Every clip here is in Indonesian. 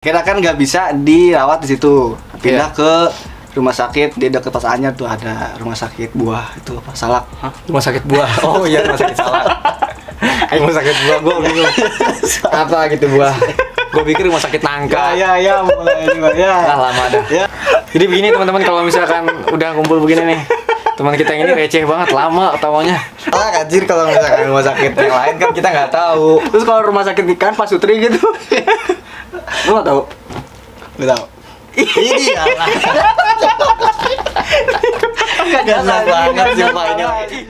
Kira kan nggak bisa dirawat di situ, pindah ke rumah sakit di dekat pas Anyar tuh ada rumah sakit buah itu apa salak. Hah? Rumah sakit buah. Oh iya, rumah sakit salak. Rumah sakit buah gue bingung. Apa gitu buah? Gue pikir rumah sakit nangka. Ya mulai ini ya. Ah, lama dah. Ya. Jadi begini teman-teman, kalau misalkan udah kumpul begini nih, teman kita ini receh banget, lama tawanya. Anjir kalau misalkan rumah sakit yang lain kan kita nggak tahu. Terus kalau rumah sakit ikan Pak Sutri gitu, lu nggak tahu? Nggak tahu. Ini ya. Nggak jelas banget sumpah ini.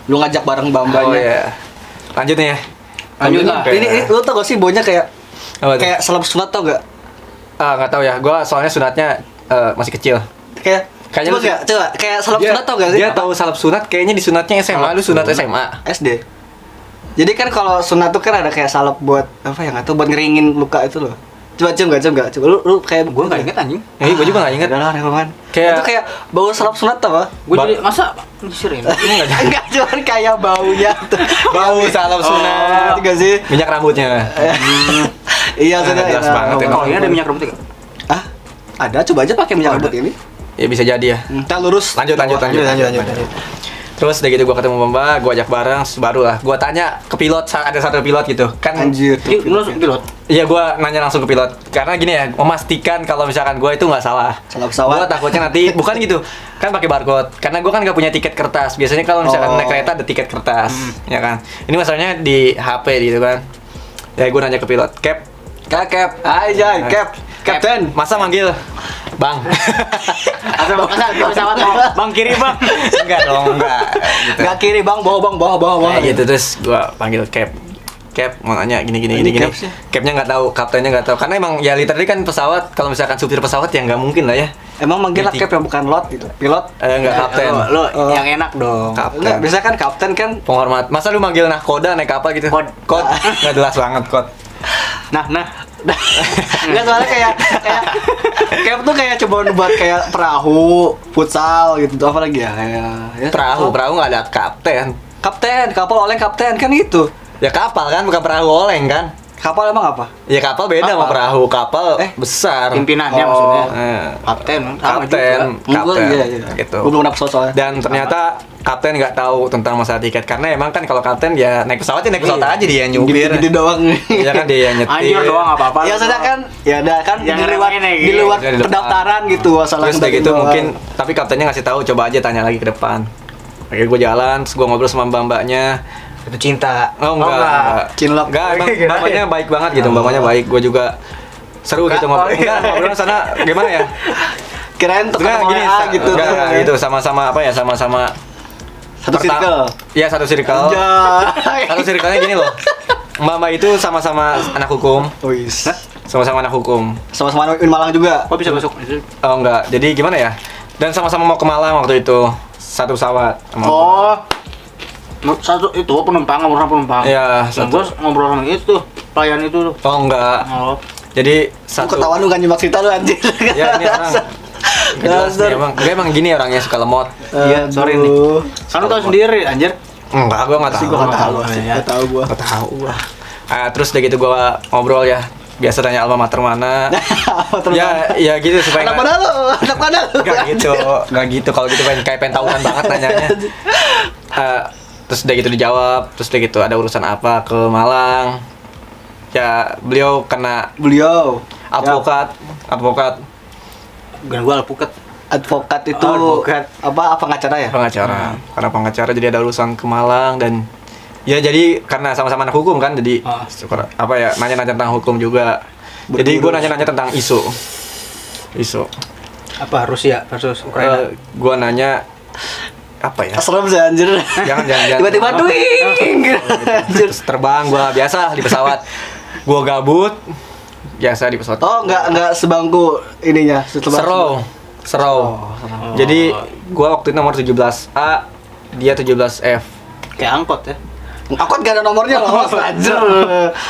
Lu ngajak bareng Bambanya. Oh iya. Lanjut nih ya. Lanjut lah. Sampai- Ini lu tau gak sih baunya kayak Apa tuh? kayak selap sunat tau gak? Ah, nggak tahu ya. Gua soalnya sunatnya masih kecil. Kayaknya coba kayak selap sunat tau gak sih? Dia tahu salap sunat, kayaknya di sunatnya SMA. Lu sunat SMA. SD. Jadi kan kalau sunat tuh kan ada kayak salep buat apa ya nggak tahu buat ngeringin luka itu loh. Coba coba lu kayak Gue nggak inget anjing. Gue juga nggak inget. Udah lah rekomen. Kayak- Itu kayak bau salep sunat tau gak? Gue jadi masa nyisir ini? Enggak cuman kayak baunya tuh. Bau salap sunat. Itu gak sih? Minyak rambutnya. Iya sudah. jelas banget ya. Oh, ini ada minyak rambut nggak? Ah, ada coba aja pakai minyak Oh, rambut ada. ini. Ya bisa jadi ya. Kita lurus. Lanjut. Lanjut. Terus udah gitu gue ketemu Bamba, gue ajak bareng, baru lah. Gue tanya ke pilot, ada satu pilot gitu. Kan Anjir. Yuk, lu langsung pilot. iya, gue nanya langsung ke pilot. Karena gini ya, memastikan kalau misalkan gue itu nggak salah. Salah pesawat. Gue takutnya nanti bukan gitu. Kan pakai barcode. Karena gue kan nggak punya tiket kertas. Biasanya kalau misalkan Oh. naik kereta ada tiket kertas, ya kan. Ini masalahnya di HP gitu kan. Ya gue nanya ke pilot, Cap, Cap. Aja, Cap. Kapten. masa manggil Bang? Masa di pesawat mau bang kiri bang? Enggak dong, enggak. Gitu. Enggak kiri, Bang. Bawah. Nah, gitu terus gua panggil Cap mau nanya gini. Ini Cap sih. Capnya nggak tahu, kaptennya nggak tahu. Karena emang ya literally kan pesawat, kalau misalkan supir pesawat ya nggak mungkin lah ya. Emang manggil Jadi- Cap yang bukan lot gitu. Pilot. Nggak kapten. Lo Oh. yang enak dong. Enggak, Kapten. biasa kan kapten kan Penghormat. Masa lu manggil nahkoda naik kapal gitu? Kod. Nggak jelas banget kod. Nah, enggak soalnya kayak Cap tuh kayak coba buat kayak perahu, futsal gitu apa lagi ya kayak Perahu nggak ada kapten. kapten, kapal oleng kapten kan gitu. Ya kapal kan, bukan perahu oleng kan? Kapal emang apa? Ya kapal beda sama Apa? perahu. Kapal Oh. besar. pimpinannya maksudnya. Kapten Sama Kapten, Gua iya. gitu. Gua belum dapet soalnya. Dan ternyata kapten nggak tahu tentang masalah tiket, karena emang kan kalau kapten ya naik pesawat ya naik pesawat Iya. aja dia yang nyupir. Gede doang. Iya kan dia yang nyetir. Anjir doang apa-apa. Ya sudah kan, ya udah kan Yang di luar ngeremehin ya, di luar gitu. pendaftaran gitu masalah Terus udah gitu mungkin, tapi kaptennya ngasih tahu, coba aja tanya lagi ke depan. Akhirnya gue jalan, terus gue ngobrol sama mbak-mbaknya. Itu cinta. Oh enggak. Cinlok. Enggak, emang Kirain. mbaknya baik banget gitu, mbaknya baik. Gue juga seru gitu ngobrol. Enggak, ngobrol sana gimana ya? Kirain tuh Enggak gini gitu. enggak, gitu, sama-sama apa ya, sama-sama Satu circle. Iya, satu circle. Satu circle-nya gini loh. Mama itu sama-sama anak hukum. Wis. Sama-sama anak hukum. Sama-sama anak Malang juga. Kok bisa masuk? Oh enggak, jadi gimana ya? Dan sama-sama mau ke Malang waktu itu. Satu pesawat. Oh. Satu itu penumpang, ngobrol sama penumpang. Iya, Yang satu. gue ngobrol sama itu pelayan itu tuh. Oh enggak. Oh. Jadi Lu satu. ketahuan lu kan nyimak cerita lu anjir. Ya ini orang. Nggak jelas nih, emang. Dia emang gini orangnya, suka lemot. Iya, sorry nih. Kan lu tau sendiri anjir. Enggak, gua enggak tahu. Gua enggak tahu. Iya. Enggak tahu gua. Nggak tahu gua. Terus udah gitu gua ngobrol ya. Biasa tanya alma mater mana. Ya gitu supaya Anak mana lu? Anak mana lu? Gak gitu. Kalau gitu pengen tahunan banget nanyanya. Terus udah gitu dijawab. Terus udah gitu ada urusan apa ke Malang. Ya beliau kena Beliau advokat. Bukan gue alpukat. advokat itu Advokat. apa pengacara ya? Pengacara. Karena pengacara jadi ada urusan ke Malang dan ya jadi karena sama-sama anak hukum kan, jadi apa ya, nanya-nanya tentang hukum juga. Jadi gue nanya-nanya tentang isu. Apa Rusia versus Ukraina? Gue nanya apa ya? Serem sih anjir. Jangan. Tiba-tiba duing. Terus terbang gue biasa di pesawat. Gue gabut biasa di pesawat. Oh, enggak sebangku ininya, Serau. Jadi gue waktu itu nomor 17A, dia 17F. Kayak angkot ya. Angkot gak ada nomornya lolos aja.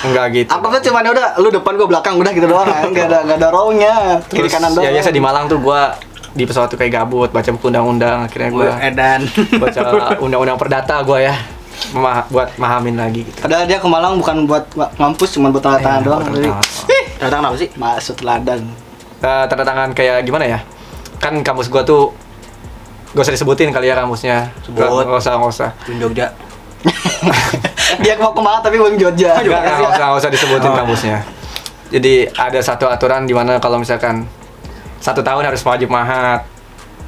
Enggak gitu. Angkotnya cuma udah lu depan gua belakang udah gitu doang kan. Gak ada row-nya. Kiri Terus, kanan doang. ya biasa di Malang tuh gua di pesawat tuh kayak gabut baca buku undang-undang, akhirnya gua Edan. baca undang-undang perdata gua ya. Buat mahamin lagi gitu. Padahal dia ke Malang bukan buat ngampus, cuma buat tanda tangan Iya, doang. buat Jadi, tanda tangan. Tanda tangan apa sih? maksud teladan. Tanda tangan kayak gimana ya? Kan kampus gua tuh gak usah disebutin kali ya kampusnya. Sebut. Gak usah. Di Jogja. Dia mau ke Malang tapi Bang Jogja. Nggak usah disebutin kampusnya. Jadi ada satu aturan di mana kalau misalkan 1 tahun harus wajib mahat.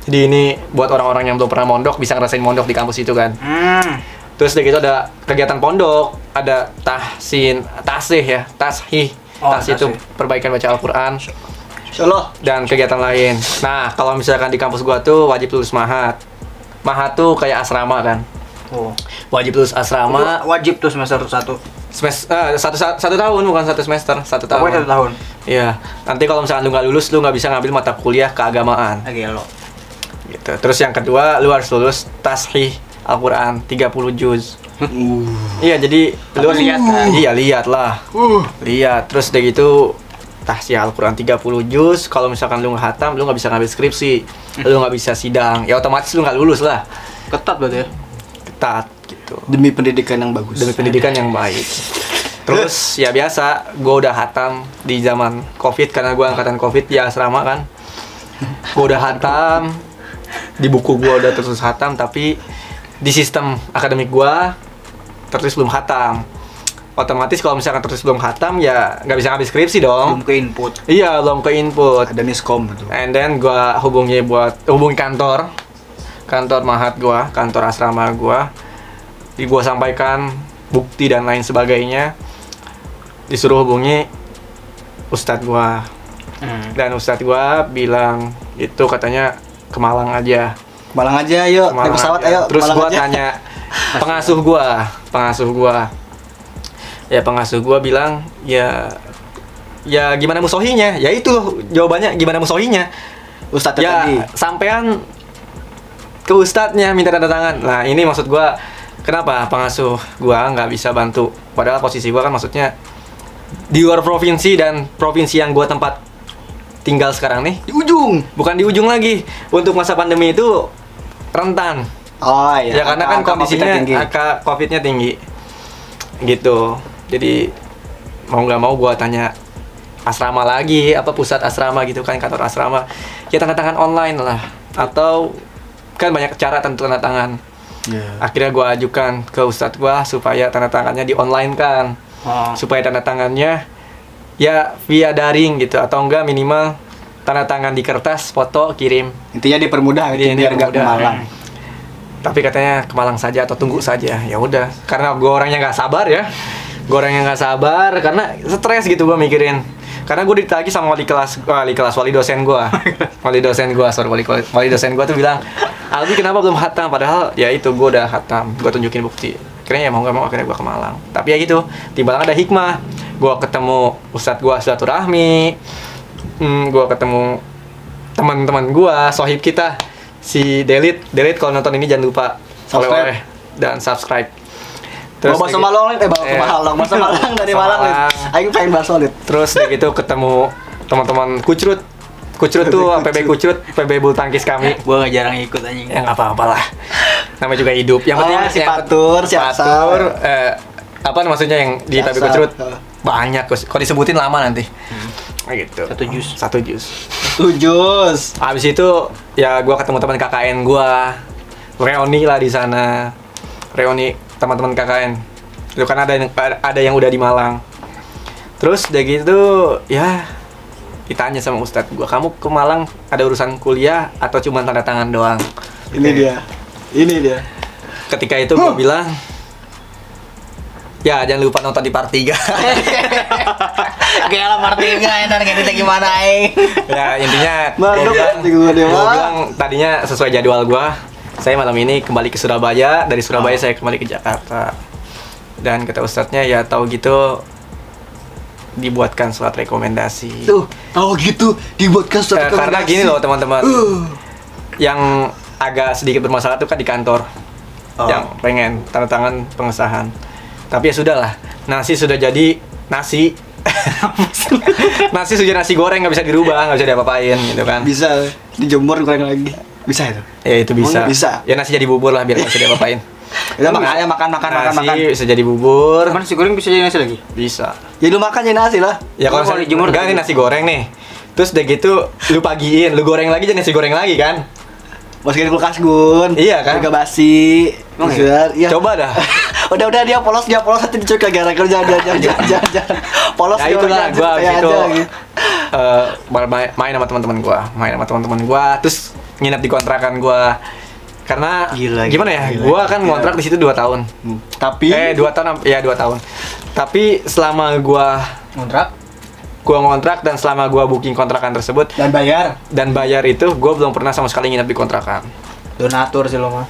Jadi ini buat orang-orang yang belum pernah mondok bisa ngerasain mondok di kampus itu kan. Terus dari itu ada kegiatan pondok, ada tahsin, tasih ya, tashih. Oh, Tasih itu tasih. perbaikan baca Al-Qur'an Insyaallah. dan kegiatan lain. Nah, kalau misalkan di kampus gua tuh wajib lulus mahat. Mahat tuh kayak asrama kan. Oh. Wajib lulus asrama Wajib tuh semester 1. semester satu tahun bukan 1 semester, 1 tahun. Pokoknya 1 tahun. Iya. Nanti kalau misalkan lu nggak lulus, lu nggak bisa ngambil mata kuliah keagamaan. Lagi lo. Gitu. Terus yang kedua, lu harus lulus tashih Al-Qur'an 30 juz. Iya, jadi lu Tapi lihat kan? Iya, lihat lah. Lihat. Terus udah gitu tahsih Al-Qur'an 30 juz. Kalau misalkan lu nggak hatam, lu nggak bisa ngambil skripsi. Lu nggak bisa sidang. Ya otomatis lu nggak lulus lah. Ketat berarti ya. Ketat gitu. Demi pendidikan yang bagus. Demi pendidikan yang baik. Terus ya biasa, gue udah hatam di zaman Covid karena gue angkatan Covid di asrama kan. Gue udah hatam, di buku gue udah tertulis hatam, tapi di sistem akademik gue tertulis belum hatam. Otomatis kalau misalkan tertulis belum hatam ya nggak bisa ngambil skripsi dong. Belum ke input. Iya, belum ke input. Ada miskom gitu. And then gue hubungi kantor mahat gue, kantor asrama gue. Di gue sampaikan bukti dan lain sebagainya. Disuruh hubungi ustadz gue. Dan ustadz gue bilang itu katanya ke Malang aja. Malang aja ayo, Ke Malang naik pesawat aja. ayo. Terus Malang gue aja. tanya pengasuh gue. Ya pengasuh gue bilang ya gimana musohinya? Ya itu jawabannya gimana musohinya. Ustadz Ya tadi. sampean ke ustadznya minta tanda tangan. Nah ini maksud gue kenapa pengasuh gue nggak bisa bantu? Padahal posisi gue kan maksudnya di luar provinsi dan provinsi yang gue tempat tinggal sekarang nih Di ujung. bukan di ujung lagi. Untuk masa pandemi itu rentan. Oh iya. Ya karena kan Angka kondisinya COVID-nya tinggi. angka COVID-nya tinggi. Gitu. Jadi mau nggak mau gua tanya asrama lagi, apa pusat asrama gitu kan, kantor asrama. Ya tanda tangan online lah. Atau kan banyak cara tentu tanda tangan. Iya. Akhirnya gua ajukan ke ustadz gua supaya tanda tangannya di online kan. Oh. Supaya tanda tangannya ya via daring gitu atau enggak minimal tanda tangan di kertas, foto, kirim. Intinya dipermudah gitu Iya, biar nggak ke dipermudah. Malang. Tapi katanya ke Malang saja atau tunggu saja. Ya udah, karena gue orangnya nggak sabar ya. Gue orangnya nggak sabar karena stres gitu gue mikirin. Karena gue ditagi sama wali dosen gue. Wali dosen gue tuh bilang, Albi kenapa belum hatam? Padahal ya itu gue udah hatam. Gue tunjukin bukti. Akhirnya ya mau nggak mau akhirnya gue ke Malang. Tapi ya gitu, di Malang ada hikmah. Gue ketemu ustadz gue silaturahmi. Gue ketemu teman-teman gue, sohib kita si Delit kalau nonton ini jangan lupa Subscribe. oleh-oleh dan subscribe. Bawa bakso lagi- Malang nih, bakso Malang dari Bakso Malang nih. Malang. Aing pengen bakso nih. Terus udah gitu ketemu teman-teman Kucrut tuh PB Kucrut, PB bulu tangkis kami. Gua nggak jarang ikut anjing. Ya nggak apa-apa lah. Namanya juga hidup. Yang penting Si yang- Patur, si Aksa. Patur, apa maksudnya yang di Si PB Aksa. Kucrut? Banyak, kalau disebutin lama nanti. Kayak gitu. Satu jus. 1 jus. Tujus. Habis itu ya gua ketemu teman KKN gua. Reuni lah di sana. Reuni teman-teman KKN. Itu kan ada yang udah di Malang. Terus udah gitu ya ditanya sama ustadz gua, "Kamu ke Malang ada urusan kuliah atau cuma tanda tangan doang?" Ini dia. Ketika itu gua bilang, "Ya, jangan lupa nonton di part 3." Kayak lah Martinga enak ngeditnya gimana aing. Ya intinya Mantap, gua bilang tadinya sesuai jadwal gua, saya malam ini kembali ke Surabaya, dari Surabaya saya kembali ke Jakarta. Dan kata ustadznya ya tahu gitu dibuatkan surat rekomendasi. Tuh, tahu gitu dibuatkan suatu Karena gini loh teman-teman, yang agak sedikit bermasalah tuh kan di kantor, yang pengen tanda tangan pengesahan. Tapi ya sudah lah, nasi sudah jadi nasi. Nasi sudah nasi goreng, nggak bisa dirubah, nggak bisa diapa-apain gitu kan. Bisa dijemur goreng lagi. Bisa itu. Ya itu bisa. Bisa. Ya nasi jadi bubur lah biar nggak bisa diapa-apain. Kita makan Nasi bisa jadi bubur. Cuman nasi goreng bisa jadi nasi lagi. Bisa. Ya lu makan jadi nasi lah. Ya kalau Kalau dijemur enggak nih nasi goreng nih. Terus udah gitu lu pagiin, lu goreng lagi jadi nasi goreng lagi kan? Masukin di kulkas, Gun. Iya kan? Agak basi. Emang Iya. Coba dah. Udah dia polos nanti dicuci lagi gara-gara jangan. Polos Ya dia itulah orangnya gua kayak gitu. aja, gitu. Main sama teman-teman gua, terus nginep di kontrakan gua. Karena Gila, gimana ya? gila. Gua kan ngontrak di situ 2 tahun. Tapi 2 tahun ya 2 tahun. Tapi selama gua ngontrak dan selama gua booking kontrakan tersebut dan bayar itu gua belum pernah sama sekali nginep di kontrakan. Donatur sih lo mah.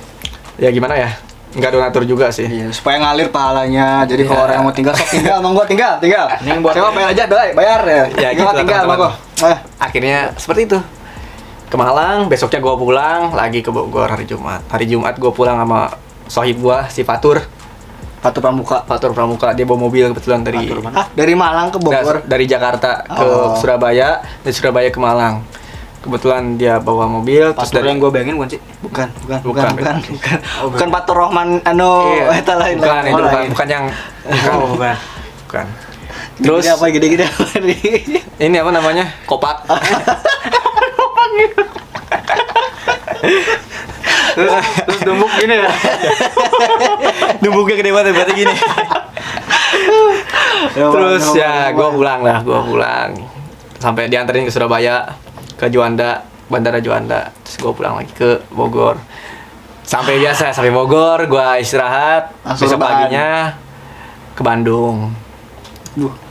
Ya gimana ya? Enggak donatur juga sih. iya, supaya ngalir pahalanya. Jadi kalau Iya. orang yang mau tinggal, sok tinggal sama gua tinggal. Ini buat- Sewa bayar aja, bayar ya. Ya, gitu lah, tinggal sama teman-teman. gua. Akhirnya seperti itu. Ke Malang, besoknya gua pulang lagi ke Bogor hari Jumat. Hari Jumat gua pulang sama sohib gua si Fatur Pramuka, dia bawa mobil kebetulan dari Fatur mana? Dari Malang ke Bogor. dari Jakarta ke Oh. Surabaya, dari Surabaya ke Malang. Kebetulan dia bawa mobil terus Fatur dari yang gue bayangin bukan sih? Bukan. Bukan. Bukan Fatur Rahman Iya. eta lain. bukan itu lain. bukan yang Oh, bukan. bukan. Terus Terus apa gede-gede apa nih? ini apa namanya? Kopak. Terus dumbuk gini ya. Numbuknya gede banget berarti gini. Terus ya gue pulang sampai dianterin ke Surabaya, ke Juanda, Bandara Juanda. Terus gue pulang lagi ke Bogor. Sampai Bogor, gue istirahat. Langsung Besok rebahan. paginya ke Bandung.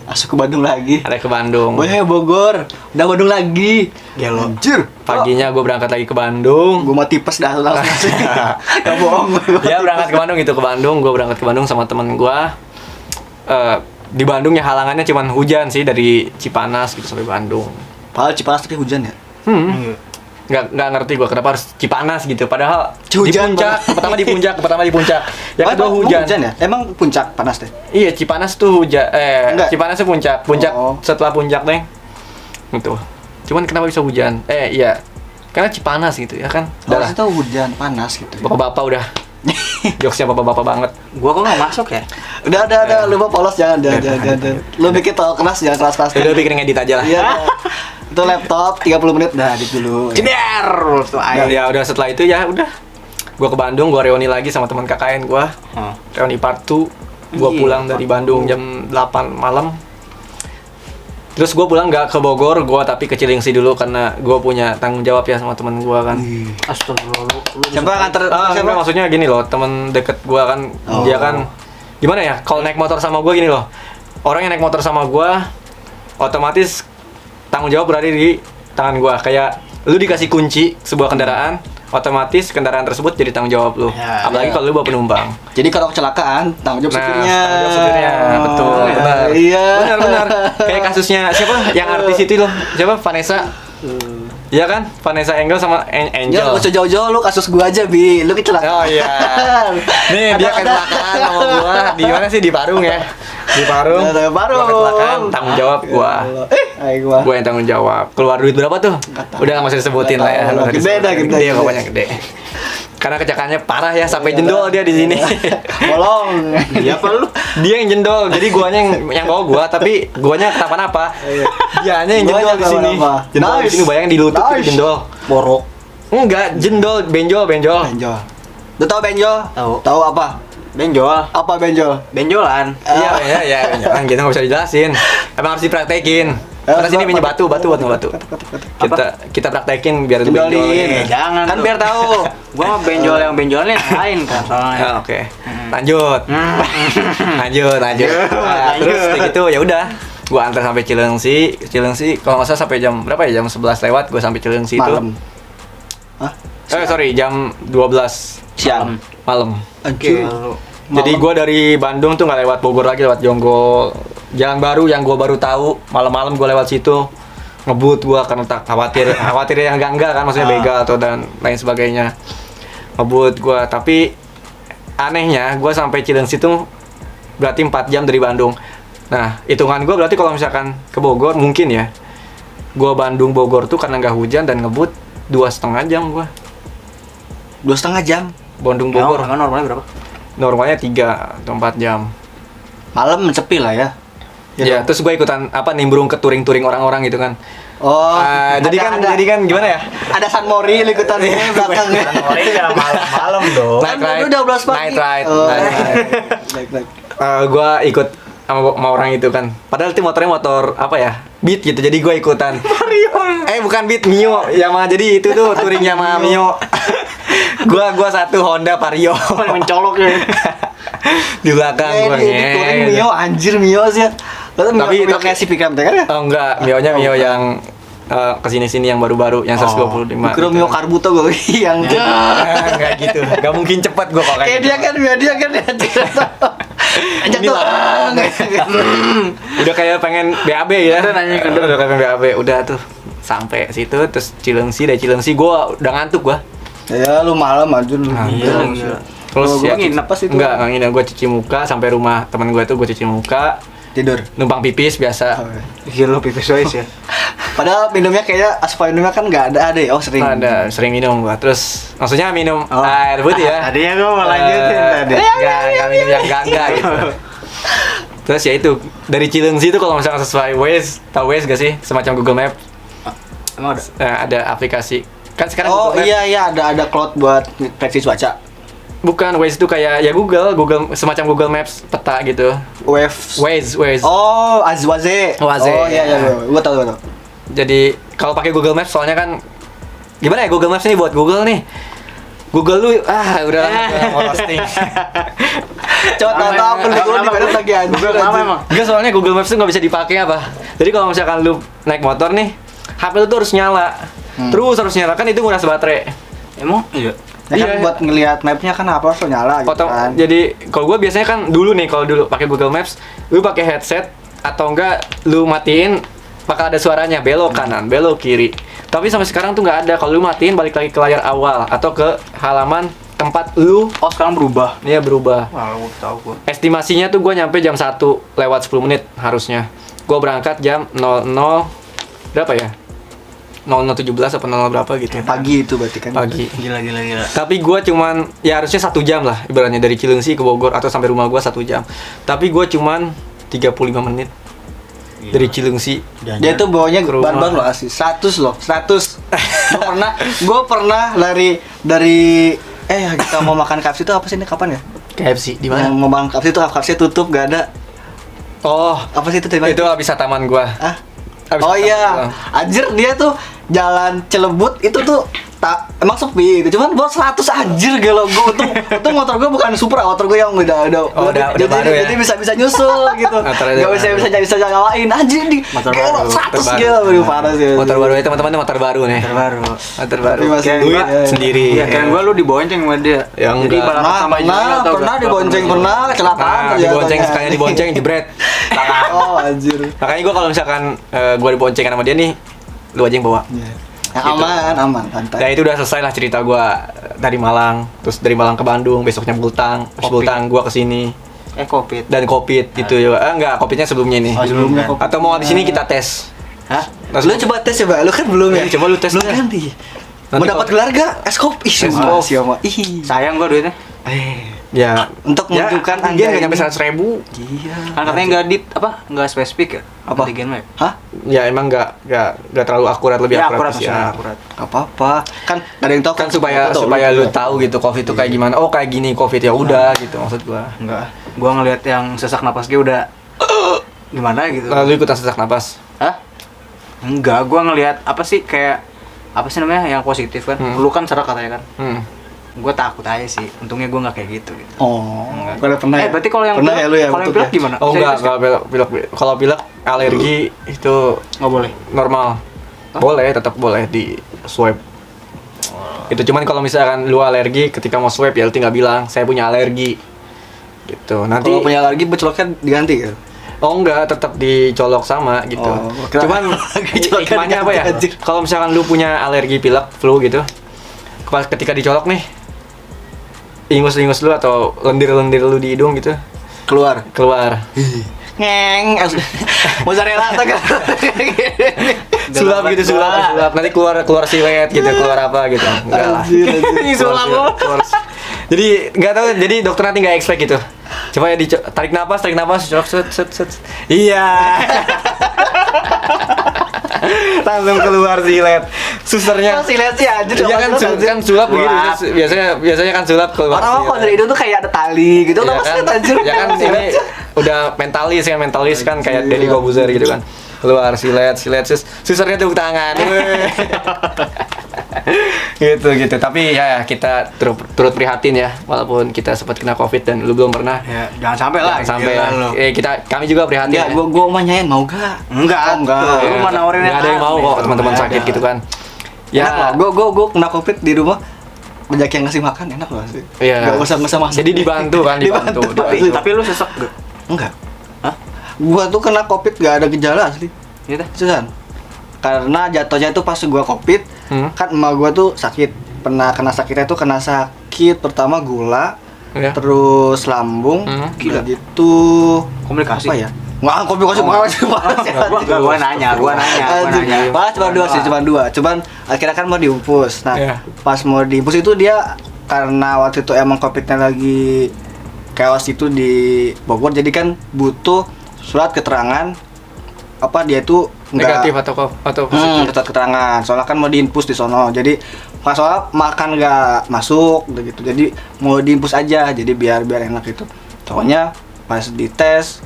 Masuk ke Bandung lagi. Ada ke Bandung. Weh Bogor, udah Bandung lagi. Gelo. Anjir. Paginya gue berangkat lagi ke Bandung. Gue mau tipes dah langsung. Gak bohong. Ya berangkat ke Bandung gitu, gue berangkat ke Bandung sama temen gue. Di Bandung ya halangannya cuman hujan sih dari Cipanas gitu sampai Bandung. Padahal Cipanas tapi hujan ya. Nggak ngerti gue kenapa harus Cipanas gitu. Padahal Hujan, di puncak, pertama di puncak. Yang kedua emang hujan. ya? Emang puncak panas deh. Iya Cipanas tuh hujan. Enggak. Cipanas tuh puncak. Oh. Setelah puncak deh. Gitu. Cuman kenapa bisa hujan? Iya. Karena Cipanas gitu ya kan. Udah lah. Panas itu hujan panas gitu. Bapak-bapak udah. Jokesnya bapak-bapak banget. Gua kok nggak masuk ya? Udah, lu mau polos jangan. Lu bikin tol keras jangan keras-keras. Udah bikin ngedit aja lah. Iya. Itu laptop 30 menit dah edit dulu. Ceder. Tuh Nah, ya udah setelah itu ya udah. Gua ke Bandung, gua reuni lagi sama teman KKN gua. Reuni part 2. Gua Iya, pulang dari Bandung jam 8 malam. Terus gue pulang nggak ke Bogor, gue tapi ke Cilengsi dulu karena gue punya tanggung jawab ya sama temen gue kan. Astagfirullah. Lu Siapa yang nganter? Siapa? Siapa? Maksudnya gini loh, temen deket gue kan, Oh. dia kan gimana ya? Kalau naik motor sama gue gini loh, orang yang naik motor sama gue, otomatis tanggung jawab berada di tangan gue. Kayak lu dikasih kunci sebuah kendaraan, otomatis kendaraan tersebut jadi tanggung jawab lu. Ya, Apalagi ya. kalau lu bawa penumpang. Jadi kalau kecelakaan tanggung jawab supirnya. tanggung jawab supirnya, betul, Oh, benar. Iya. Benar. Kayak kasusnya siapa yang artis itu loh? Siapa? Vanessa. Iya kan? Vanessa Angel sama Ya, Angel. lu jauh-jauh lu kasus gua aja, Bi. Lu kecelakaan. Oh iya. Nih dia kecelakaan sama gua. Di mana sih? Di Parung ya. Di Parung. Di Parung. Gua kecelakaan, tanggung jawab gua. Gua. Gua yang tanggung jawab. Keluar duit berapa tuh? Udah nggak usah disebutin lah ya. Nggak tahu. Nggak Gede dah, disebutin. gede. Pokoknya gede. Karena kecelakaannya parah ya, sampai jendol dia di sini. Bolong. Iya apa lu? Dia yang jendol, jadi guanya yang bawa gua, tapi guanya kenapa-napa. Dianya yang jendol Guanya di sini. kenapa-napa. Jendol di Nice. sini, bayangin di lutut Nice. itu jendol. Borok. Enggak, jendol, benjol. Benjol. Lu tahu benjol? Tahu. Tahu apa? Benjol. Apa benjol? Iya, Benjolan. kan kita nggak bisa dijelasin. Emang harus dipraktekin. Karena sini punya batu. Kita praktekin biar lebih Jendolin. benjol. Jangan Kan tuh. biar tahu. Gua mah benjol yang benjolnya lain kan soalnya. Oke. Lanjut. Lanjut. Nah, Lanjut. terus kayak gitu ya udah. Gua antar sampai Cilengsi kalau nggak salah sampai jam berapa ya? Jam 11 lewat gua sampai Cilengsi itu. Malam. Hah? Sorry, jam 12 Siang. malam. Anjir. Jadi gua dari Bandung tuh nggak lewat Bogor lagi, lewat Jonggol. Jalan baru yang gua baru tahu, malam-malam gua lewat situ. Ngebut gua karena tak khawatir yang enggak kan, maksudnya begal atau dan lain sebagainya. Ngebut gua, tapi anehnya gua sampai Cilengsi tuh berarti 4 jam dari Bandung. Nah, hitungan gue berarti kalau misalkan ke Bogor mungkin ya, gue Bandung Bogor tuh karena nggak hujan dan ngebut 2,5 jam gue. 2,5 jam. Bandung Bogor. Bogor. Emang normalnya berapa? Normalnya 3 atau 4 jam. Malam sepi lah ya. Ya, terus gue ikutan nimbrung ke touring-touring orang-orang gitu kan. Oh, Jadi kan gimana ya? Ada San Mori ikutan di belakangnya. Orang jangan malam-malam dong. Kan udah 12 pagi. Night ride. Oh. Night. Gue ikut sama orang itu kan. Padahal itu motornya motor apa ya? Beat gitu. Jadi gue ikutan. Bukan Beat, Mio. Jadi itu tuh touring Yamaha Mio. gua satu Honda Vario. Mencolok ya. Di belakang gua Di touring Mio, anjir Mio sih. Tapi Mio kayak si Pikam kan ya? Oh enggak, Mio-nya Mio yang kesini-sini yang baru-baru yang 125. Mikro Mio Karbuto gue yang Enggak gitu. Enggak mungkin cepat gua kalau kayak dia kan jatuh. Udah kayak pengen BAB ya. Udah nanya ke udah kayak pengen BAB. Udah tuh sampai situ terus Cilengsi gua udah ngantuk gua. Ya lu malam anjir lu. Iya. Terus Gua nginep pas itu. Enggak nginep, gua cuci muka sampai rumah teman gua itu gua cuci muka, Tidur. numpang pipis biasa. Gila pipis wise ya. Padahal minumnya kayaknya aspal minumnya kan nggak ada deh. Oh sering. Ada sering minum gua. Terus maksudnya minum air putih ya. Tadinya gua mau lanjutin tadi. Enggak minum yang enggak gitu. Terus ya itu dari Cilengsi itu kalau misalkan sesuai Waze, tahu Waze gak sih? Semacam Google Map. Emang ada? Ada aplikasi. Kan sekarang Oh Google Map, iya ada cloud buat prediksi cuaca. bukan Waze itu kayak ya Google semacam Google Maps peta gitu. Waze. Oh, Azwaze. Waze. Oh iya gua tahu. Jadi kalau pakai Google Maps soalnya kan gimana ya, Google Maps ini buat Google nih. Google lu udah mau roasting. Coba tahu apa lu di mana lagi anjir. Google apa emang? Enggak, soalnya Google Maps tuh nggak bisa dipakai apa. Jadi kalau misalkan lu naik motor nih, HP lu tuh harus nyala. Terus harus nyala, kan itu nguras baterai. Emang? Iya. Ya kan Iya. buat ngelihat mapnya kan apa harus nyala gitu kan. Jadi kalau gue biasanya kan dulu pakai Google Maps, lu pakai headset atau enggak lu matiin bakal ada suaranya belok kanan, belok kiri. Tapi sampai sekarang tuh nggak ada. Kalau lu matiin balik lagi ke layar awal atau ke halaman tempat lu. Oh sekarang berubah. Iya berubah. Wah, lu tahu gua. Estimasinya tuh gue nyampe jam 1 lewat 10 menit harusnya. Gue berangkat jam 00 berapa ya? 00.17 apa 00 berapa gitu. Pagi itu berarti kan. Pagi. Gila. Tapi gue cuman ya harusnya 1 jam lah ibaratnya dari Cilengsi ke Bogor atau sampai rumah gue 1 jam. Tapi gue cuman 35 menit dari Cilengsi. Dia tuh bawanya Ke rumah. ban loh asli. 100 loh, 100. Gua pernah lari dari kita mau makan KFC itu apa sih ini kapan ya? KFC di Mau makan KFC itu KFC tutup gak ada. Oh, Apa sih itu tadi? itu habis taman gua. Ah? Habis Oh taman iya, gua. anjir dia tuh jalan Cilebut itu tuh emang sepi gitu. Cuman buat 100 anjir gelo gua untung motor gua bukan Supra, motor gua yang udah udah jadi, baru ya? jadi bisa nyusul gitu. Motornya Gak bisa nyalain anjir di Motor gelo baru, 100 gelo aduh parah sih. Motor baru ya teman-teman, motor baru nih. Terbaru. Motor baru. Tapi masih Duit iya. sendiri. Iya, kan gua lu dibonceng sama dia. Ya, Jadi enggak. balapan sama Pernah dibonceng, pernah kecelakaan Nah, ternyata. dibonceng sekali dibonceng jebret. Oh anjir. Makanya gua kalau misalkan gua dibonceng sama dia nih, lu aja yang bawa. Ya, aman, santai. Nah itu udah selesai lah cerita gua dari Malang, terus dari Malang ke Bandung, besoknya Bultang, terus Kopi. Bultang gua kesini Covid. dan Covid gitu ya. Enggak, Covidnya sebelumnya ini. Oh, sebelumnya Covid. Atau mau di sini kita tes. Hah? Lu coba tes coba, lu kan belum ya? Iya, coba lu tes Lu dah. kan nih. Nanti Mau dapat gelar gak? Eskop. Ih, Eskop. siapa? Ih. Sayang gua duitnya. Ya, Untuk menunjukkan antigen nggak nyampe ini. 100.000. Iya. Kan katanya enggak spesifik ya? Apa? Antigen map. Hah? Ya emang nggak terlalu akurat, lebih Ya, akurat, akurat sih, maksudnya ya. akurat. Gak apa-apa. Kan ada yang tahu Kan supaya lu tahu gitu Covid itu kayak gimana. Oh kayak gini Covid ya udah gitu maksud gua. Enggak. Gua ngelihat yang sesak napas gue udah gimana gitu. Lalu ikutan sesak napas. Hah? Enggak, gua ngelihat apa sih kayak apa sih namanya yang positif kan? Lu kan serak katanya kan. Gua takut aja sih. Untungnya gua nggak kayak gitu gitu. Oh, kalau pernah. Berarti kalau yang pernah ya lu ya kalau yang untuk pilek ya? gimana? Oh enggak, Serius kalau pilek. Kalau pilek alergi itu nggak boleh. normal. Boleh, tetap boleh di swab. Itu cuman kalau misalkan lu alergi ketika mau swab ya lu tinggal bilang saya punya alergi. Gitu. Nanti Kalau punya alergi becoloknya diganti kan? oh enggak, tetap dicolok sama gitu. Oh, kira- Cuman Dicolokkan hikmahnya apa ya? diganti, anjir. Kalau misalkan lu punya alergi pilek, flu gitu. Pas ketika dicolok nih ingus-ingus lu atau lendir-lendir lu di hidung gitu. keluar. Ngeng. Mozzarella atau kan? Sulap gitu, sulap. Nanti keluar silet gitu, keluar apa gitu. Enggak lah. Ini sulap lo. Jadi nggak tahu, jadi dokter nanti nggak expect gitu. Coba ya tarik napas, set. Iya. Langsung keluar silet. Susternya. Silet sih aja. Iya kan sulap begitu. Biasanya kan sulap keluar. Orang kalau dari itu tuh kayak ada tali gitu. Ya Apa sih kan, anjir? ya kan ini udah mentalis kan kayak Deddy Kobuzer gitu kan. Keluar silet, susternya tepuk tangan. gitu. Tapi ya kita turut prihatin ya, walaupun kita sempat kena Covid dan lu belum pernah. Ya, jangan sampai lah. Sampai gila ya. Kami juga prihatin. Ya, gua mau nanyain mau gak? Enggak. Lu mana nawarin nggak ada yang mau kok teman-teman sakit gitu kan. Ya, gua kena Covid di rumah. Banyak yang ngasih makan enak loh sih. Iya. Gak usah masuk. Jadi dibantu kan, dibantu. Tapi lu sesek gak? Enggak. Hah? Gua tuh kena Covid gak ada gejala asli. Gitu. Susan. Karena jatuhnya itu pas gua Covid, kan emak gua tuh sakit. Pernah kena sakitnya tuh kena sakit pertama gula, Ya. terus lambung, Gila. gitu. Komunikasi. Apa ya? Nggak, komunikasi Gua nanya. Pas cuma dua sih, Cuman akhirnya kan mau diumpus. Nah, Iya. pas mau diumpus itu dia karena waktu itu emang Covid-nya lagi chaos itu di Bogor, jadi kan butuh surat keterangan apa dia itu Negatif atau positif. surat keterangan. Soalnya kan mau diinpus di sono. Jadi pas soalnya makan nggak masuk gitu. Jadi mau diinpus aja. Jadi biar enak gitu. Soalnya pas dites,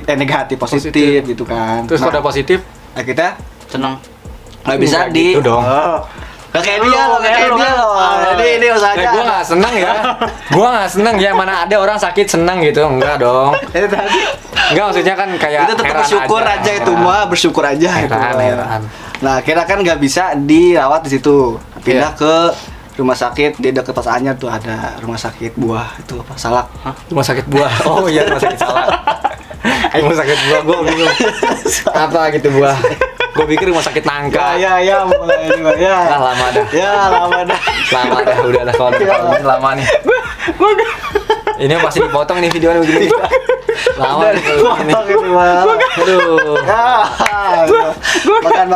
negatif positif gitu kan. Terus kalau udah positif, kita Seneng. nggak bisa Nggak di gitu dong. Nggak kayak dia loh, Ini usahanya. Ya, gue nggak seneng ya. Mana ada orang sakit seneng gitu, enggak dong. Enggak, maksudnya kan kayak Itu tetap heran bersyukur aja itu mah, bersyukur aja itu. Heran. Nah, kira kan nggak bisa dirawat di situ. Pindah ke rumah sakit di dekat Pas Anyar tuh ada rumah sakit buah itu apa salak. Rumah sakit buah. Oh iya, rumah sakit salak. Rumah sakit buah, gue bingung. Apa gitu buah? Gue pikir rumah sakit nangka. Ya, mulai juga ya. Lah lama dah. Ya, lama dah. Lama dah, udah lah kalau lama nih. Ini pasti dipotong nih videonya begini. Lama nih kalau begini. Potong ini mah. Aduh. Makan.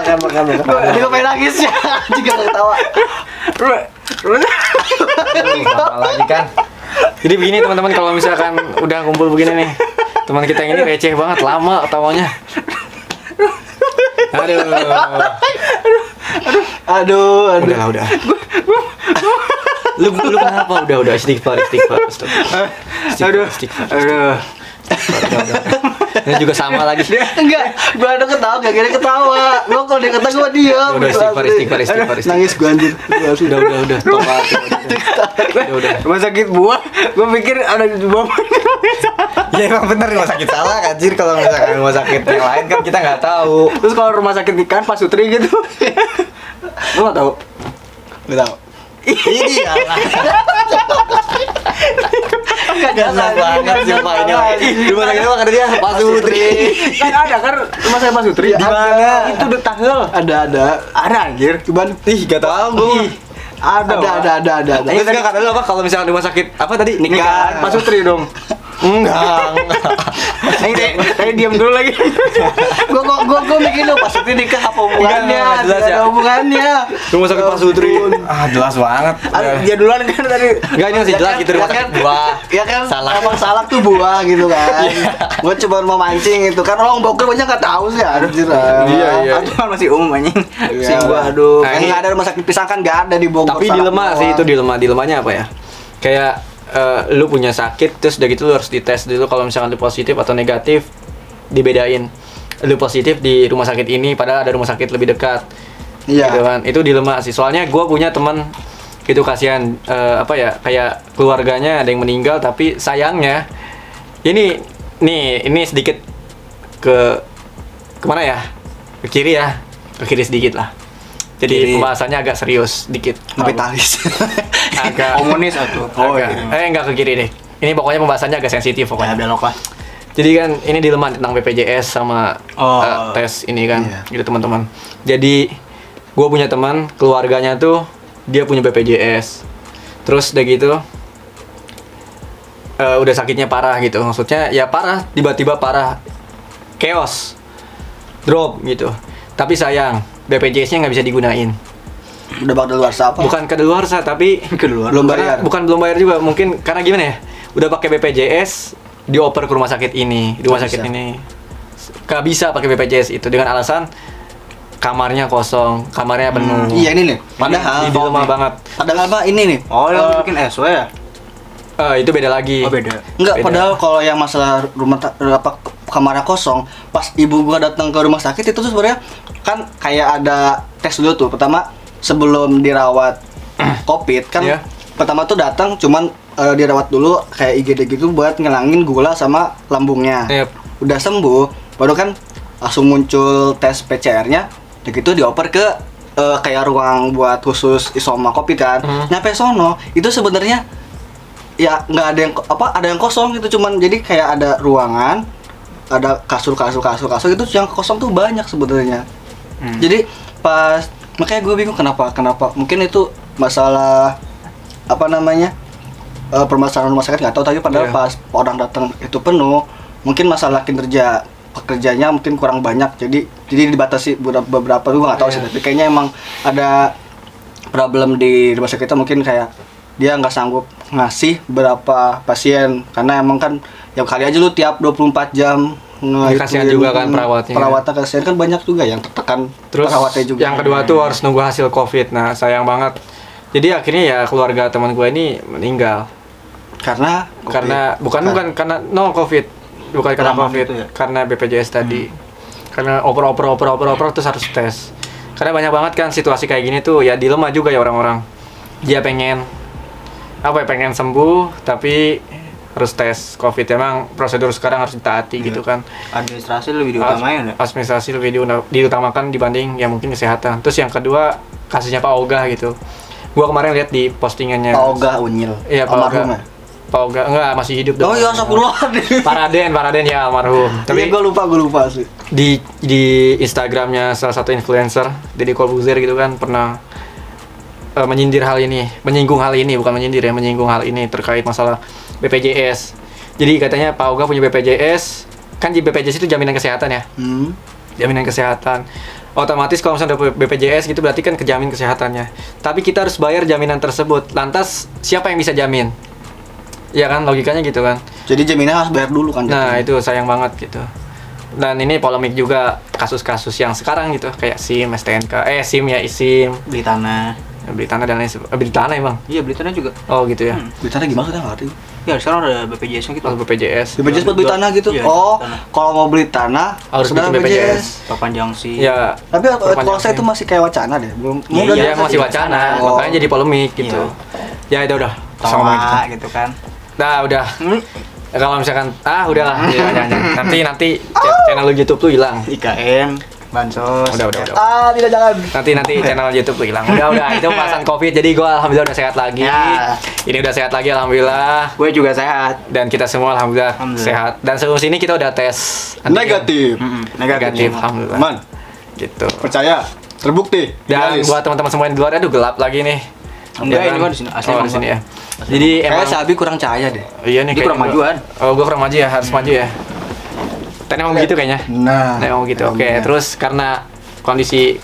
Ini gue pengen nangis ya. Juga nggak ketawa. Lama lagi kan. Jadi begini teman-teman, kalau misalkan udah kumpul begini nih, teman kita yang ini receh banget, lama tawanya. Aduh. Udah. Lu kenapa? Udah istighfar. Aduh. Udah. Ini juga sama lagi. Enggak, gua ada ketawa, gak kira ketawa. Gua kalau dia ketawa gua diam. Udah istighfar. Nangis gua anjir. Udah. Tobat. Udah. Rumah sakit buah, gua pikir ada di bawah. Ya emang bener rumah sakit salah anjir, kalau misalkan rumah sakit yang lain kan kita nggak tahu. Terus kalau rumah sakit ikan Pak Sutri gitu. Lu nggak tahu? Gak tahu. Ini ya. Gagal banget sih Pak ini. Rumah sakit apa kata dia? Pak Sutri. Kan ada kan rumah sakit Pak Sutri. Di mana? Itu udah tanggal. Ada. Ada anjir. Cuman Gak tahu gue. ada. Terus nggak kata lu apa kalau misalkan rumah sakit apa tadi? Nikah Pak Sutri dong. Enggak. Saya diam dulu lagi. Gua mikir lu pas itu nikah apa hubungannya? Enggak, jelas ya. Ada hubungannya. Rumah sakit Pak Sutri. Jelas banget. Dia duluan kan tadi. Enggak, ini masih jelas gitu rumah sakit buah. Ya kan, Salah. emang salak tuh buah gitu kan. Gua cuma mau mancing itu kan, orang Bogor banyak nggak tahu sih anjir. Iya. Itu kan masih umum anjing. Sing gua aduh. Nah, ini- Nggak ada rumah sakit pisang kan nggak ada di Bogor. Tapi salak dilema doang. sih itu dilemanya apa ya? Kayak lu punya sakit terus udah gitu lu harus dites dulu kalau misalkan lu positif atau negatif, dibedain. Lu positif di rumah sakit ini padahal ada rumah sakit lebih dekat. Iya. Gitu kan. Itu dilema sih. Soalnya gua punya teman itu kasihan apa ya, kayak keluarganya ada yang meninggal tapi sayangnya ini sedikit kemana ya? Ke kiri ya. Ke kiri sedikit lah. Jadi Kiri. pembahasannya agak serius dikit. Kapitalis. Agak Komunis atau. enggak ke kiri deh. Ini pokoknya pembahasannya agak sensitif Ya pokoknya. belok lah. Jadi kan ini dilema tentang BPJS sama tes ini kan, Iya. gitu teman-teman. Jadi gue punya teman keluarganya tuh dia punya BPJS. Terus udah gitu udah sakitnya parah gitu. Maksudnya ya parah, tiba-tiba parah, chaos, drop gitu. Tapi sayang BPJS-nya nggak bisa digunain. Udah bakal luar apa? Bukan kedaluarsa tapi Belum bayar. Bukan belum bayar juga, mungkin karena gimana ya? Udah pakai BPJS, dioper ke rumah sakit ini, di rumah Nggak sakit bisa. ini. Gak bisa pakai BPJS itu dengan alasan kamarnya kosong, kamarnya penuh. Iya ini nih. Padahal Di lemah banget. Padahal apa ini nih? Oh, yang bikin SW ya? Itu beda lagi. Oh, beda. Enggak, Beda. padahal kalau yang masalah apa kamarnya kosong, pas ibu gua datang ke rumah sakit itu tuh sebenarnya kan kayak ada tes dulu tuh. Pertama sebelum dirawat COVID kan, Iya. pertama tuh datang cuman dirawat dulu kayak IGD gitu buat ngilangin gula sama lambungnya. Yep. Udah sembuh, baru kan langsung muncul tes PCR-nya, begitu dioper ke kayak ruang buat khusus isoma COVID kan. Nyampe sono itu sebenarnya ya nggak ada yang ada yang kosong gitu, cuman jadi kayak ada ruangan, ada kasur itu yang kosong tuh banyak sebenarnya. Jadi pas makanya gue bingung kenapa mungkin itu masalah apa namanya permasalahan rumah sakit nggak tahu, tapi padahal Iya. pas orang datang itu penuh, mungkin masalah kinerja pekerjanya mungkin kurang banyak, jadi dibatasi beberapa gue nggak tahu sih, Iya. tapi kayaknya emang ada problem di rumah sakit kita, mungkin kayak dia nggak sanggup ngasih berapa pasien, karena emang kan ya kali aja lu tiap 24 jam Kasihan juga kan perawatnya. perawatan kasihan kan banyak juga yang tertekan. Terus perawatnya juga. yang kedua tuh harus nunggu hasil COVID. Nah sayang banget. Jadi akhirnya ya keluarga teman gue ini meninggal. karena Bukan karena no COVID, bukan karena Lama COVID, gitu ya? karena BPJS tadi. Karena oper terus harus tes. Karena banyak banget kan situasi kayak gini tuh ya dilema juga ya orang-orang. Dia pengen pengen sembuh tapi harus tes COVID. Emang prosedur sekarang harus ditaati gitu kan. Administrasi lebih diutamain ya? Administrasi lebih diutamakan dibanding ya mungkin kesehatan. Terus yang kedua kasusnya Pak Oga gitu. Gua kemarin lihat di postingannya. Pak Oga Unyil. Iya, Pak Oga. Almarhum ya? Pak Oga enggak masih hidup dong. Oh iya, astagfirullah. Pak Raden ya almarhum. Tapi gue lupa sih. Di Instagramnya salah satu influencer Deddy Corbuzier gitu kan pernah menyindir hal ini, menyinggung hal ini, bukan menyindir ya, menyinggung hal ini terkait masalah BPJS. Jadi katanya Pak Oga punya BPJS, kan di BPJS itu jaminan kesehatan ya, jaminan kesehatan. Otomatis kalau misalnya ada BPJS gitu berarti kan kejamin kesehatannya. Tapi kita harus bayar jaminan tersebut. Lantas siapa yang bisa jamin? Ya kan logikanya gitu kan. Jadi jaminan harus bayar dulu kan. Nah itu sayang banget gitu. Dan ini polemik juga kasus-kasus yang sekarang gitu kayak SIM, STNK, SIM ya SIM, Beli tanah. beli tanah dan lain sebagainya. Beli tanah emang. Iya, beli tanah juga. Oh gitu ya. Bicara gimana sih nggak ngerti. Ya, sekarang ada BPJS-nya gitu. Kalau BPJS. BPJS buat beli tanah gitu. Iya, Oh, tanah. kalau mau beli tanah Harus sudah bikin BPJS. Perpanjang sih. Ya. Tapi kalau perpanjang saya SIM. itu masih kayak wacana deh. Belum. Iya, udah Iya, biasa masih sih. wacana, Oh. makanya jadi polemik gitu. Ya itu udah. Sama gitu. Tawa gitu kan. Nah, udah. Kalau misalkan udahlah, ya, jangan. Nanti channel YouTube tuh hilang. IKN, bansos. Udah. Tidak jangan. Nanti channel YouTube tuh hilang. Udah itu pembahasan COVID. Jadi gue alhamdulillah udah sehat lagi. Ya. Ini udah sehat lagi alhamdulillah. Gue juga sehat. Dan kita semua alhamdulillah, Alhamdulillah. sehat. Dan sebelum sini kita udah tes Negatif. Negatif, alhamdulillah. Aman. Gitu. Percaya. Terbukti. Dan Idealis. buat teman-teman semua yang di luar, aduh gelap lagi nih. Enggak, Ya ini kan? mah di sini. Asli Oh, emang di sini gua. ya. Jadi Kayak emang Sabi kurang cahaya deh. iya nih Dia kayak kurang gua- majuan. Oh, gua kurang maju ya, harus maju ya. Tadi emang begitu kayaknya. Nah. Emang begitu. Oke, Iya. terus karena kondisi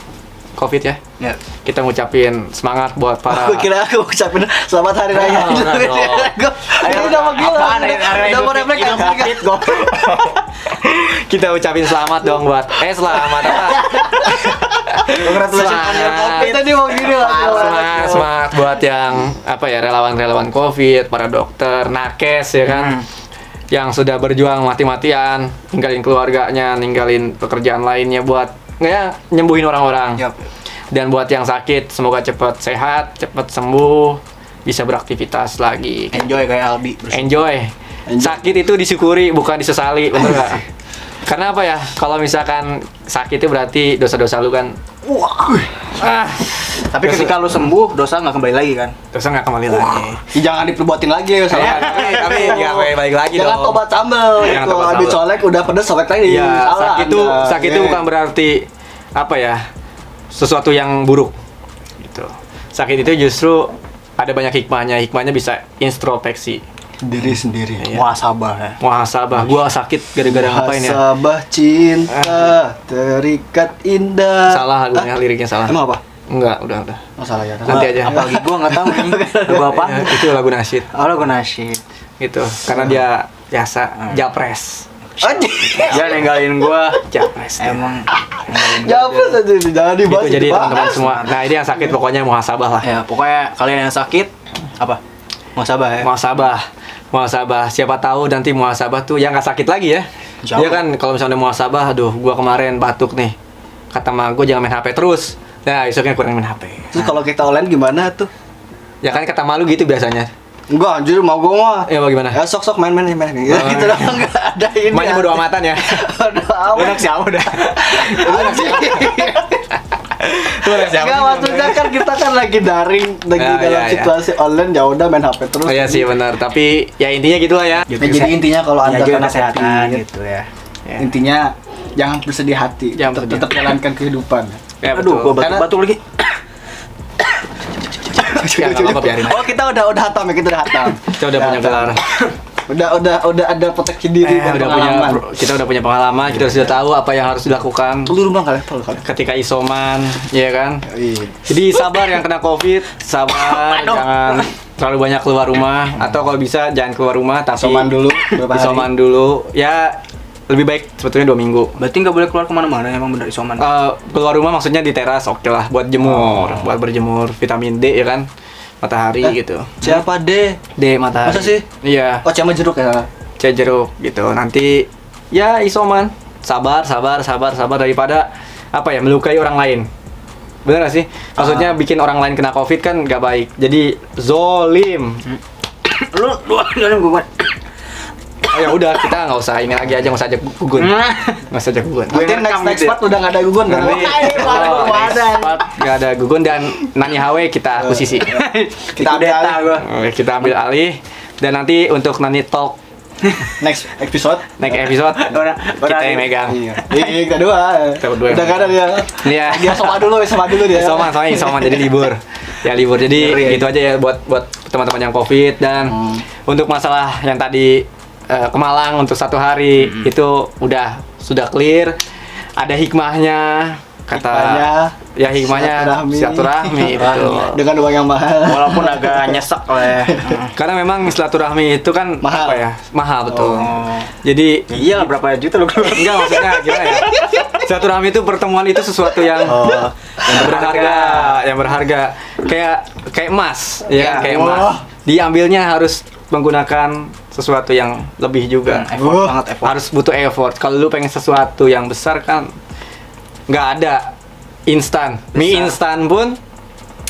COVID ya, Ya. kita ngucapin semangat buat para Aku kira aku ucapin selamat hari raya. Oh, no. Ayo udah mau gila. Apaan, hari raya Udah mau Idul refleks Fitri, kan? Idul Fitri, kita ucapin selamat dong buat selamat apa? Congratulations on your Semangat. COVID. Tadi mau gini lah. Semangat buat yang apa ya relawan-relawan COVID, para dokter, nakes ya kan. Yang sudah berjuang mati-matian, ninggalin keluarganya, ninggalin pekerjaan lainnya buat nyembuhin orang-orang. Yap. Dan buat yang sakit, semoga cepat sehat, cepat sembuh, bisa beraktivitas lagi. Enjoy kayak Albi. Enjoy. Sakit itu disyukuri, bukan disesali, bener nggak? Karena apa ya? Kalau misalkan sakit itu berarti dosa-dosa lu kan. Tapi ketika lu sembuh, dosa nggak kembali lagi kan? Dosa nggak kembali lagi. Jangan diperbuatin lagi ya Iya, salah. tapi nggak balik lagi Jangan dong. tobat sambal. Jangan Kalau tobat habis sambal. colek udah pedes sobek lagi. Iya, Salah sakit itu Anda. bukan berarti apa ya? Sesuatu yang buruk. Gitu. Sakit itu justru ada banyak hikmahnya. Hikmahnya bisa introspeksi. Diri sendiri. Muhasabah ya. Muhasabah. Gua sakit gara-gara ngapain ya? Muhasabah cinta terikat indah. Salah lagunya, liriknya salah. Emang apa? Enggak, udah. Oh, salah ya. Nanti aja. Apalagi gua enggak tahu nih. Lagu apa? Ya, itu lagu nasyid Oh, lagu nasyid. gitu. Karena dia biasa japres. Jangan ninggalin gua. Japres. Emang Apa saja jangan Gitu, dibahas. jadi dibahas. teman-teman semua. Nah, ini yang sakit pokoknya muhasabah lah. ya, pokoknya kalian yang sakit apa? Muhasabah ya. Muhasabah. Siapa tahu nanti muhasabah tuh yang nggak sakit lagi ya. Jauh. Dia kan kalau misalnya udah muhasabah, aduh, gua kemarin batuk nih. Kata mah gua jangan main HP terus. Nah, besoknya kurang main HP. Terus kalau kita online gimana tuh? Ya kan kata malu gitu biasanya. Enggak, anjir mau gua mah. Ya bagaimana? Ya sok main. Ya, gitu dong, enggak ada ini. Mainnya bodo amatan ya. Bodo amat. siapa dah? Enggak, maksudnya kan kita kan lagi daring, lagi Ya, dalam ya. situasi online, ya udah main HP terus. Oh iya sih benar, tapi ya intinya gitulah ya. Nah, jadi intinya kalau Anda jaga kena kesehatan COVID, gitu ya. intinya jangan bersedih hati, Jangan bersedih tetap jalankan kehidupan. Ya, Aduh, betul. gua batuk-batuk lagi. Ya, nggak apa-apa, biarin aja. Oh, kita udah hatam ya, kita udah hatam. Kita udah punya gelar. Udah ada proteksi diri dan Udah punya, pengalaman. kita udah punya pengalaman, kita sudah tahu apa yang harus dilakukan Telur bang kali, telur kali. ketika isoman, ya kan? Iya. Jadi sabar yang kena COVID, sabar, jangan terlalu banyak keluar rumah, atau kalau bisa jangan keluar rumah, tapi Isoman dulu, berapa hari? isoman dulu. Ya lebih baik sebetulnya 2 minggu. Berarti nggak boleh keluar kemana-mana, emang bener isoman. Keluar rumah maksudnya di teras, oke lah, buat jemur, buat berjemur, vitamin D ya kan, matahari gitu. Siapa deh? D matahari. Masa sih? Iya. Oh, cuma jeruk ya. Cek jeruk gitu. Nanti ya isoman, sabar daripada apa ya, melukai orang lain. Bener gak sih? Maksudnya bikin orang lain kena COVID kan gak baik. Jadi zolim. Lu jangan gua. Oh ya udah, kita nggak usah ini lagi aja, nggak usah ajak gugun. Nggak usah ajak gugun. Nanti next part udah nggak ada gugun kan? Nanti nggak ada gugun dan Nani HW kita akuisisi. Kita ambil data alih. gua. Oke, kita ambil alih. Dan nanti untuk Nani Talk Next episode. next episode kita yang megang. Iya. Kita dua. Kita berdua. Udah nggak ada dia. Iya. Dia sama dulu dia. Isoman jadi libur. Ya libur. Jadi Ngeri. gitu aja ya buat teman-teman yang COVID dan untuk masalah yang tadi ke Malang untuk 1 hari itu sudah clear. Ada hikmahnya hikmahnya silaturahmi itu. Dengan uang yang mahal. Walaupun agak nyesek lah ya. Karena memang silaturahmi itu kan Mahal. apa ya? Mahal betul. Oh. Jadi Ya iyalah berapa juta lu keluar. enggak, maksudnya gimana ya? Silaturahmi itu pertemuan itu sesuatu yang yang berharga. Kayak emas, ya kan? Kayak emas. Diambilnya harus menggunakan sesuatu yang lebih juga. Effort banget effort. Harus butuh effort. Kalau lu pengen sesuatu yang besar kan nggak ada instan. Mie instan pun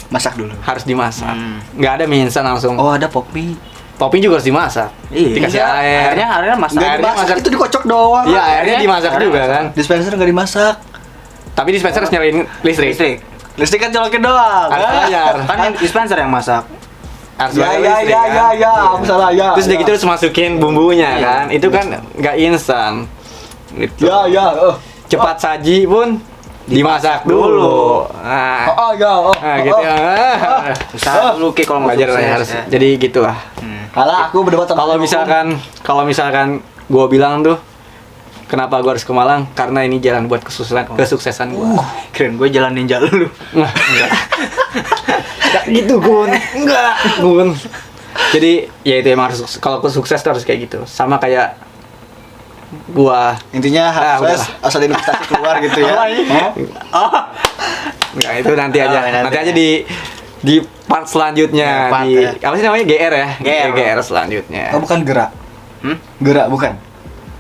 Masak dulu. harus dimasak. Nggak ada mie instan langsung. Oh, ada pop mie. Topping juga harus dimasak. Iya. Dikasih air. Airnya masak. Nggak Airnya dimasak, masak. itu dikocok doang. Iya, airnya dimasak airnya juga masak. kan. Dispenser nggak dimasak. Tapi dispenser harus nyalain listrik. Listrik kan colokin doang. Harus bayar. Kan yang dispenser yang masak. Harus Ya, bayar ya, listrik, ya, kan. ya, ya, aku salah ya. Terus udah ya. gitu harus masukin bumbunya kan. Itu kan nggak instan. Gitu. Ya, ya. Cepat saji pun dimasak dulu. Nah, Oh, ya. nah gitu ya. Usaha dulu Ki kalau mau Belajar lah ya, sukses, harus. ya. Jadi gitulah. Kalah aku berdebat sama Kalau misalkan gue bilang tuh kenapa gue harus ke Malang? Karena ini jalan buat kesuksesan gue. Keren gue jalan ninja lu. Enggak. Enggak gitu, Gun. Enggak, Gun. Jadi ya itu emang harus, kalau sukses tuh harus kayak gitu. Sama kayak gua. Intinya udahlah. harus asal investasi keluar gitu ya. Enggak, itu nanti aja. nanti Nanti aja di part selanjutnya Ya, part di ya. apa sih namanya? GR ya? GR. selanjutnya. Oh, bukan gerak. Gerak bukan.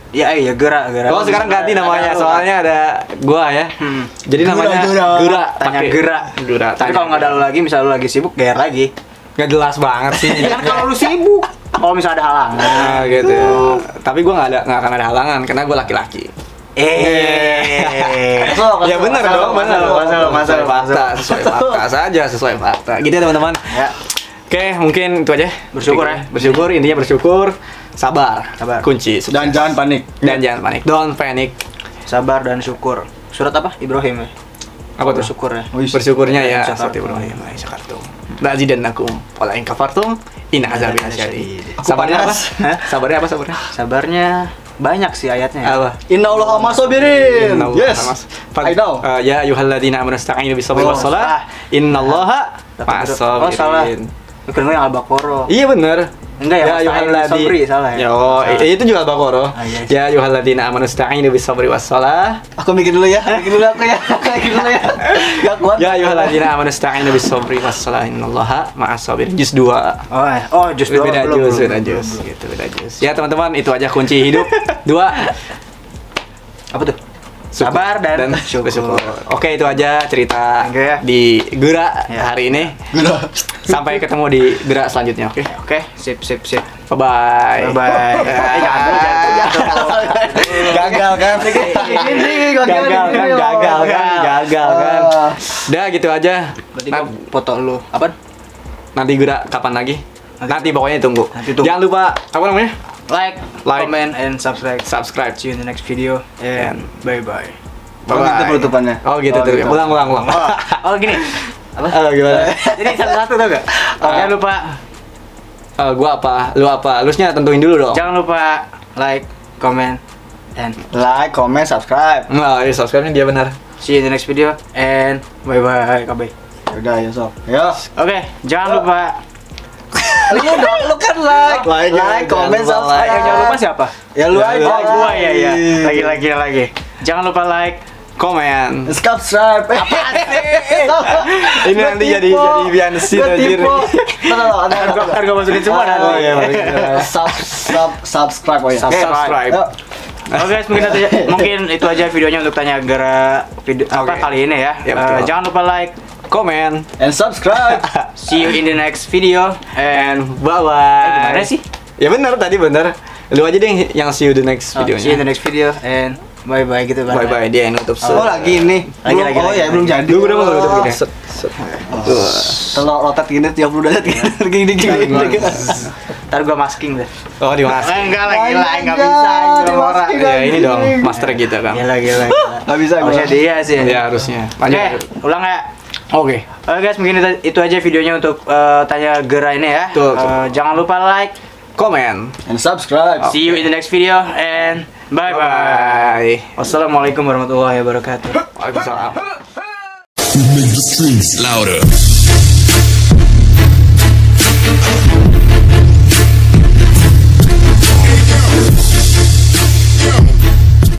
Ya iya gerak. Oh, sekarang ganti namanya soalnya ada gua ya. Jadi namanya Gerak. Tanya pakai gerak. Gerak. Tapi kalau nggak ada lu lagi, misal lu lagi sibuk, GR lagi. nggak jelas banget sih. Kan kalau lu sibuk, kalau misal ada halangan. Nah, gitu. Tapi gua nggak akan ada halangan karena gua laki-laki. Ya benar dong, sesuai fakta saja, sesuai fakta. Gitu ya teman-teman. Ya. Oke, mungkin itu aja. Bersyukur ya. Bersyukur, intinya bersyukur. Sabar. Sabar. Kunci. Dan jangan panik. Dan jangan panik. Don't panic. Sabar dan syukur. Surat apa? Ibrahim ya. Apa tuh? Bersyukur ya. Bersyukurnya ya Syakartum. seperti Ibrahim. Syakartum. la'azidannakum wa la in kafartum inna azabi lasyadid. Sabarnya apa? Hah? Sabarnya apa sabarnya? Sabarnya banyak sih ayatnya ya. Apa? Innallaha masabirin. Yes. I know. Ya ayyuhalladzina amanu ista'inu bis-sabri Oh, was-shalah. Innallaha Oh salah. ma'as-sabirin. Bukan gue yang Al-Baqarah. Iya benar. Enggak ya, sabri salah ya. Itu juga Al-Baqarah. Ah, iya. Ya ayyuhalladzina amanu ista'inu bis-sabri was-shalah. Aku mikir dulu ya. Mikir dulu aku ya. Mikir dulu ya. Gak kuat. Ya ayyuhalladzina amanu ista'inu bis-sabri was-shalah. Innallaha ma'as-sabirin. Juz 2. Oh, just dua Beda belum, juz, belum, beda belum, juz belum. gitu, beda juz. Ya teman-teman, itu aja kunci hidup. 2. Apa tuh? Sabar dan syukur. Oke, itu aja cerita Oke ya. di Gerak Ya. hari ini. Gila. Sampai ketemu di Gerak selanjutnya, oke? Oke, sip. Bye-bye. Bye. Jangan dulu. Gagal kan? Ini Gagal kan. Udah gitu aja. Berarti gua foto lu. Apa? Nanti Gerak kapan lagi? Nanti pokoknya tunggu. Nanti tunggu. Jangan lupa apa namanya? Like, Like. comment, and subscribe. Subscribe. See you in the next video. And bye-bye. Oh, gitu penutupannya. Oh gitu tuh. Ulang. Oh gini. Apa? Gimana? Jadi satu-satu tau gak? Jangan lupa. Gua apa? Lu apa? Lusnya tentuin dulu dong. Jangan lupa like, comment, and Like, comment, subscribe. Nah, ya subscribe-nya dia benar. see you in the next video. And bye-bye. Kabeh. Udah ya sob. Yo. Oke, jangan lupa. Lu dong, lu kan like, comment, jangan lupa subscribe. Yang jangan lupa siapa? Ya lu aja. Oh, gua ya. Lagi. Jangan lupa like. Komen. Subscribe. Apa sih? Ini nanti jadi Biansi anjir. Ntar gua masukin semua nanti. Oh iya. Subscribe oh ya. Subscribe. Yuk. Oke guys, mungkin itu aja videonya untuk tanya gara video apa Oke. kali ini ya. Ya, betul. Jangan lupa like. Komen. And subscribe. See you in the next video. And bye-bye. Gimana sih? Ya benar tadi benar. Lu aja deh yang see you the next See you in the videonya. next video and bye-bye gitu kan. Bye-bye dia yang nutup. Oh lagi ini. Lagi. Oh ya belum jadi. Lu udah mau nutup gini. Telur rotet gini 30 derajat gini. Ntar gua masking deh. Oh di mas. Enggak lagi lah, enggak bisa. Dimasukin. Ya ini dong master kita kan. Gila. Gak bisa gua. Harusnya dia sih. Ya harusnya. Oke, Lanjut. ulang ya. Oke. Oke guys, mungkin itu aja videonya untuk tanya Gera ini ya. Betul. Jangan lupa like. Komen. And subscribe. See you in the next video and bye-bye. Bye. Wassalamualaikum warahmatullahi wabarakatuh. Waalaikumsalam. Make the streets louder.